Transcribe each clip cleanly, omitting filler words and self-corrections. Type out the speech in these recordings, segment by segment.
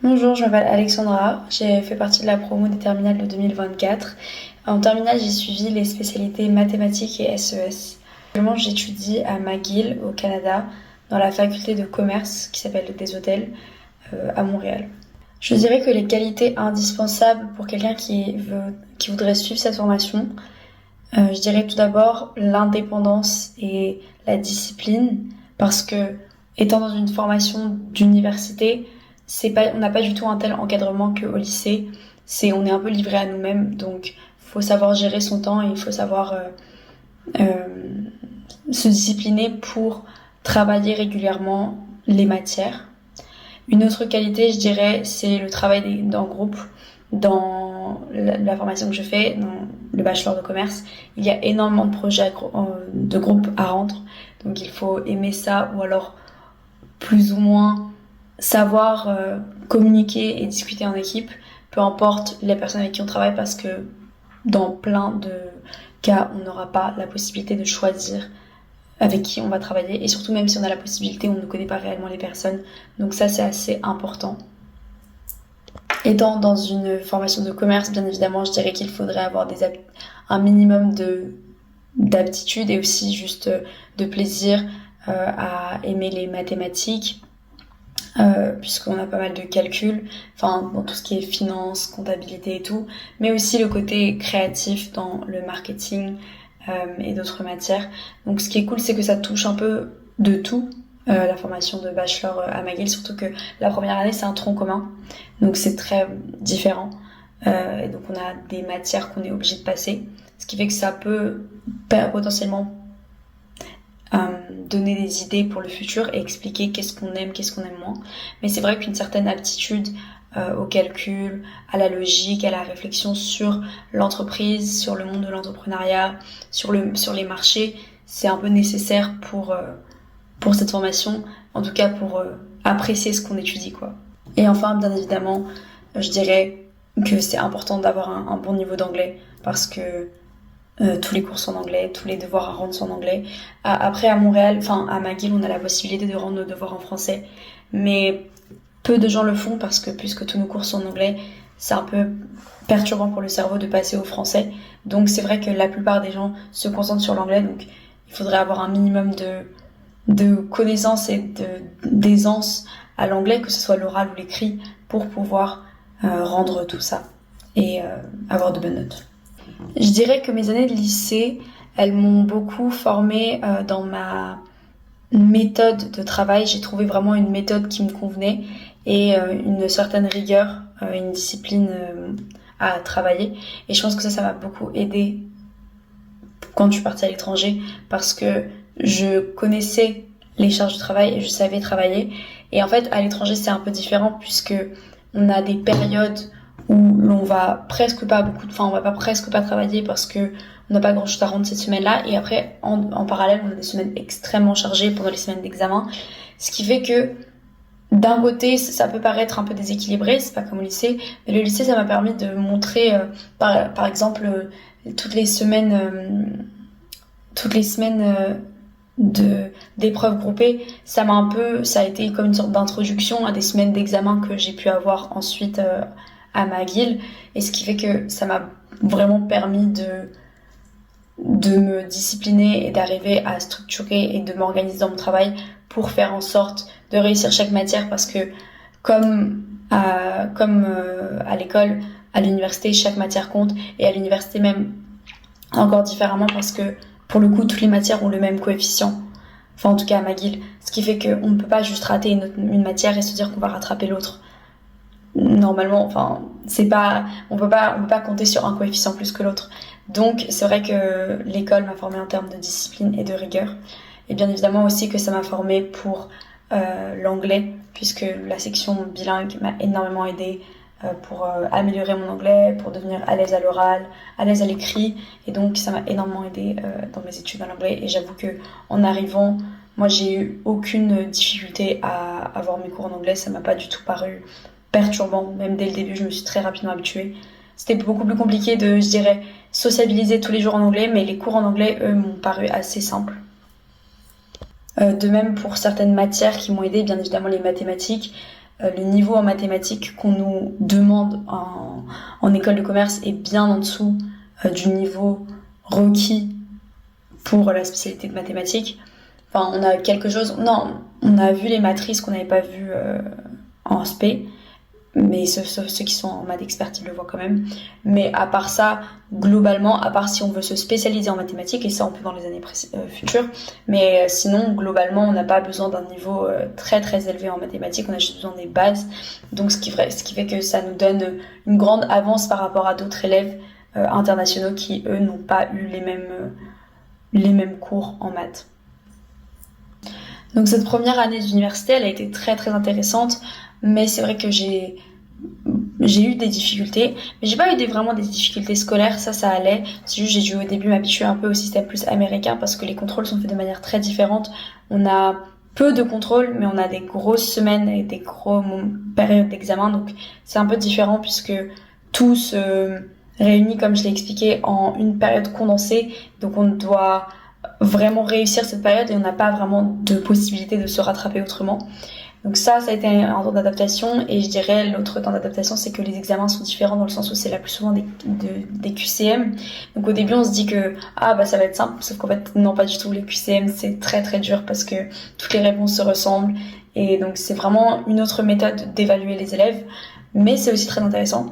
Bonjour, je m'appelle Alexandra, j'ai fait partie de la promo des terminales de 2024. En terminale, j'ai suivi les spécialités mathématiques et SES. Actuellement, j'étudie à McGill, au Canada, dans la faculté de commerce qui s'appelle des hôtels à Montréal. Je dirais que les qualités indispensables pour quelqu'un qui voudrait suivre cette formation, je dirais tout d'abord l'indépendance et la discipline, parce que étant dans une formation d'université, on n'a pas du tout un tel encadrement qu'au lycée. On est un peu livré à nous-mêmes, donc il faut savoir gérer son temps et il faut savoir euh, se discipliner pour travailler régulièrement les matières. Une autre qualité, je dirais, c'est le travail en groupe. Dans la formation que je fais, dans le bachelor de commerce, il y a énormément de projets de groupe à rendre. Donc il faut aimer ça ou alors plus ou moins savoir communiquer et discuter en équipe, peu importe les personnes avec qui on travaille, parce que dans plein de cas, on n'aura pas la possibilité de choisir avec qui on va travailler, et surtout même si on a la possibilité, on ne connaît pas réellement les personnes, donc ça c'est assez important. Étant dans une formation de commerce, bien évidemment, je dirais qu'il faudrait avoir un minimum d'aptitude et aussi juste de plaisir à aimer les mathématiques, puisqu'on a pas mal de calculs, enfin dans tout ce qui est finance, comptabilité et tout, mais aussi le côté créatif dans le marketing et d'autres matières. Donc ce qui est cool, c'est que ça touche un peu de tout, la formation de bachelor à McGill, surtout que la première année c'est un tronc commun, donc c'est très différent. Et donc on a des matières qu'on est obligé de passer, ce qui fait que ça peut potentiellement donner des idées pour le futur et expliquer qu'est-ce qu'on aime moins. Mais c'est vrai qu'une certaine aptitude au calcul, à la logique, à la réflexion sur l'entreprise, sur le monde de l'entrepreneuriat, sur les marchés, c'est un peu nécessaire pour cette formation, en tout cas pour apprécier ce qu'on étudie, quoi. Et enfin, bien évidemment, je dirais que c'est important d'avoir un bon niveau d'anglais, parce que tous les cours sont en anglais, tous les devoirs à rendre sont en anglais. Après, à Montréal, enfin à McGill, on a la possibilité de rendre nos devoirs en français, mais peu de gens le font parce que puisque tous nos cours sont en anglais, c'est un peu perturbant pour le cerveau de passer au français. Donc c'est vrai que la plupart des gens se concentrent sur l'anglais, donc il faudrait avoir un minimum de connaissances et d'aisance à l'anglais, que ce soit l'oral ou l'écrit, pour pouvoir rendre tout ça et avoir de bonnes notes. Je dirais que mes années de lycée, elles m'ont beaucoup formée dans ma méthode de travail. J'ai trouvé vraiment une méthode qui me convenait et une certaine rigueur, une discipline à travailler. Et je pense que ça m'a beaucoup aidée quand je suis partie à l'étranger, parce que je connaissais les charges de travail et je savais travailler. Et en fait, à l'étranger, c'est un peu différent, puisque on a des périodes où l'on va presque pas on va pas presque pas travailler parce que on n'a pas grand chose à rendre cette semaine-là, et après en parallèle on a des semaines extrêmement chargées pendant les semaines d'examen, ce qui fait que d'un côté ça peut paraître un peu déséquilibré, c'est pas comme au lycée, mais le lycée ça m'a permis de montrer par exemple toutes les semaines d'épreuves groupées, ça a été comme une sorte d'introduction à des semaines d'examen que j'ai pu avoir ensuite à McGill, et ce qui fait que ça m'a vraiment permis de me discipliner et d'arriver à structurer et de m'organiser dans mon travail pour faire en sorte de réussir chaque matière, parce que comme à l'école, à l'université, chaque matière compte, et à l'université même encore différemment, parce que pour le coup toutes les matières ont le même coefficient, enfin en tout cas à McGill, ce qui fait qu'on ne peut pas juste rater une matière et se dire qu'on va rattraper l'autre. Normalement, enfin on peut pas compter sur un coefficient plus que l'autre. Donc c'est vrai que l'école m'a formée en termes de discipline et de rigueur, et bien évidemment aussi que ça m'a formée pour l'anglais, puisque la section bilingue m'a énormément aidée pour améliorer mon anglais, pour devenir à l'aise à l'oral, à l'aise à l'écrit, et donc ça m'a énormément aidée dans mes études en anglais. Et j'avoue que en arrivant, moi j'ai eu aucune difficulté à avoir mes cours en anglais, ça m'a pas du tout paru perturbant, même dès le début je me suis très rapidement habituée. C'était beaucoup plus compliqué de, je dirais, sociabiliser tous les jours en anglais, mais les cours en anglais, eux, m'ont paru assez simples. De même pour certaines matières qui m'ont aidée, bien évidemment les mathématiques. le niveau en mathématiques qu'on nous demande en école de commerce est bien en dessous du niveau requis pour la spécialité de mathématiques. Enfin, on a quelque chose... Non, on a vu les matrices qu'on n'avait pas vues en spé, mais ceux qui sont en maths expert, ils le voient quand même. Mais à part ça, globalement, à part si on veut se spécialiser en mathématiques, et ça on peut dans les années futures, mais sinon, globalement, on n'a pas besoin d'un niveau très très élevé en mathématiques, on a juste besoin des bases. Donc ce qui fait que ça nous donne une grande avance par rapport à d'autres élèves internationaux qui, eux, n'ont pas eu les mêmes cours en maths. Donc cette première année d'université, elle a été très très intéressante, mais c'est vrai que j'ai eu des difficultés, mais j'ai pas eu vraiment des difficultés scolaires, ça allait. C'est juste j'ai dû au début m'habituer un peu au système plus américain parce que les contrôles sont faits de manière très différente. On a peu de contrôles, mais on a des grosses semaines et des grosses périodes d'examen, donc c'est un peu différent puisque tout se réunit, comme je l'ai expliqué, en une période condensée, donc on doit vraiment réussir cette période et on n'a pas vraiment de possibilité de se rattraper autrement. Donc ça a été un temps d'adaptation, et je dirais l'autre temps d'adaptation, c'est que les examens sont différents dans le sens où c'est la plus souvent des QCM. Donc au début on se dit que ça va être simple, sauf qu'en fait non, pas du tout. Les QCM c'est très très dur parce que toutes les réponses se ressemblent, et donc c'est vraiment une autre méthode d'évaluer les élèves, mais c'est aussi très intéressant.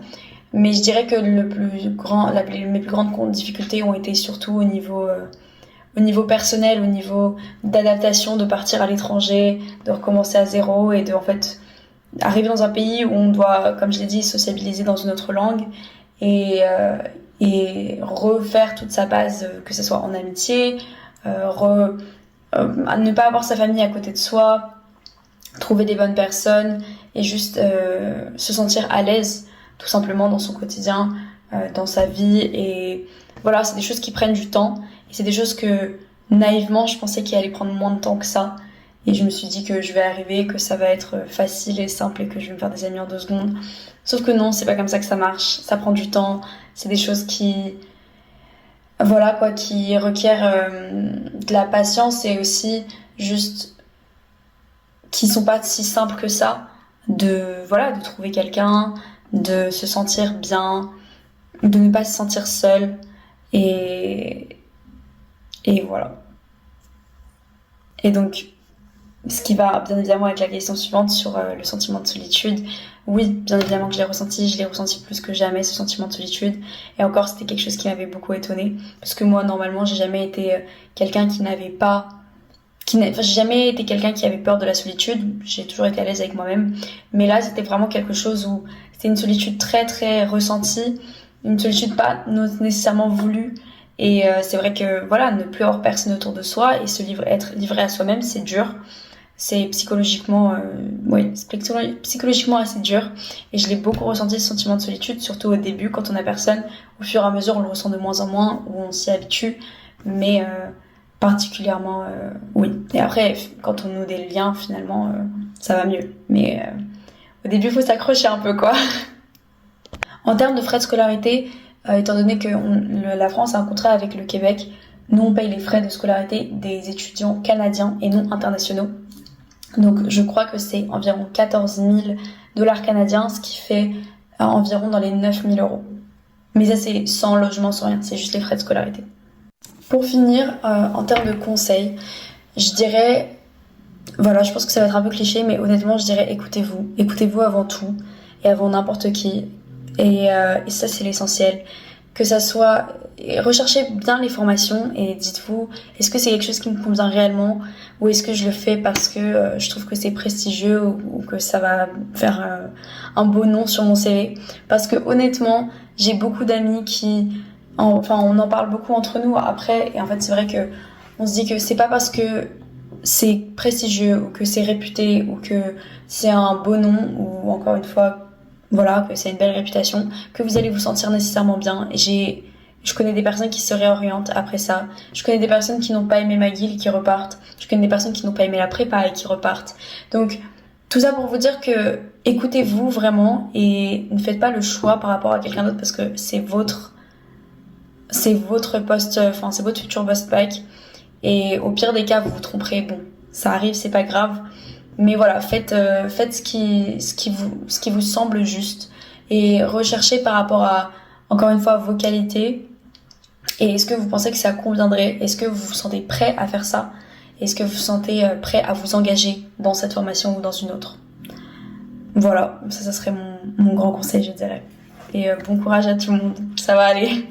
Mais je dirais que mes plus grandes difficultés ont été surtout au niveau personnel, au niveau d'adaptation, de partir à l'étranger, de recommencer à zéro et de en fait arriver dans un pays où on doit, comme je l'ai dit, sociabiliser dans une autre langue et refaire toute sa base, que ce soit en amitié, ne pas avoir sa famille à côté de soi, trouver des bonnes personnes et juste se sentir à l'aise tout simplement dans son quotidien, dans sa vie. Et voilà, c'est des choses qui prennent du temps. Et c'est des choses que, naïvement, je pensais qu'il allait prendre moins de temps que ça. Et je me suis dit que je vais arriver, que ça va être facile et simple et que je vais me faire des amis en 2 secondes. Sauf que non, c'est pas comme ça que ça marche. Ça prend du temps. C'est des choses qui requièrent de la patience, et aussi juste qui sont pas si simples que ça. De trouver quelqu'un, de se sentir bien, de ne pas se sentir seul. Et voilà. Et donc, ce qui va bien évidemment avec la question suivante sur le sentiment de solitude. Oui, bien évidemment que je l'ai ressenti plus que jamais, ce sentiment de solitude. Et encore, c'était quelque chose qui m'avait beaucoup étonnée. Parce que moi, normalement, j'ai jamais été quelqu'un j'ai jamais été quelqu'un qui avait peur de la solitude. J'ai toujours été à l'aise avec moi-même. Mais là, c'était vraiment quelque chose où c'était une solitude très très ressentie. Une solitude pas nécessairement voulue. Et c'est vrai que ne plus avoir personne autour de soi et être livré à soi-même, c'est dur. C'est psychologiquement assez dur. Et je l'ai beaucoup ressenti, ce sentiment de solitude, surtout au début, quand on a personne. Au fur et à mesure, on le ressent de moins en moins, où on s'y habitue. Mais particulièrement, oui. Et après, quand on noue des liens, finalement, ça va mieux. Mais au début, il faut s'accrocher un peu, quoi. En termes de frais de scolarité, étant donné que la France a un contrat avec le Québec, nous on paye les frais de scolarité des étudiants canadiens et non internationaux. Donc je crois que c'est environ 14 000 $ canadiens, ce qui fait environ dans les 9 000 €. Mais ça c'est sans logement, sans rien, c'est juste les frais de scolarité. Pour finir, en termes de conseils, je dirais, je pense que ça va être un peu cliché, mais honnêtement je dirais écoutez-vous avant tout et avant n'importe qui. Et ça c'est l'essentiel, que ça soit, recherchez bien les formations et dites-vous, est-ce que c'est quelque chose qui me convient réellement, ou est-ce que je le fais parce que je trouve que c'est prestigieux, ou que ça va faire un beau nom sur mon CV. Parce que honnêtement, j'ai beaucoup d'amis on en parle beaucoup entre nous après, et en fait c'est vrai que on se dit que c'est pas parce que c'est prestigieux ou que c'est réputé ou que c'est un beau nom, ou encore une fois que c'est une belle réputation, que vous allez vous sentir nécessairement bien. Et je connais des personnes qui se réorientent après ça. Je connais des personnes qui n'ont pas aimé McGill et qui repartent. Je connais des personnes qui n'ont pas aimé la prépa et qui repartent. Donc, tout ça pour vous dire que écoutez-vous vraiment et ne faites pas le choix par rapport à quelqu'un d'autre, parce que c'est votre futur post-bac. Et au pire des cas, vous vous tromperez. Bon, ça arrive, c'est pas grave. Mais voilà, faites ce qui vous semble juste et recherchez par rapport à, encore une fois, vos qualités. Et est-ce que vous pensez que ça conviendrait? Est-ce que vous vous sentez prêt à faire ça? Est-ce que vous vous sentez prêt à vous engager dans cette formation ou dans une autre? Voilà, ça serait mon grand conseil, je dirais. Et bon courage à tout le monde, ça va aller.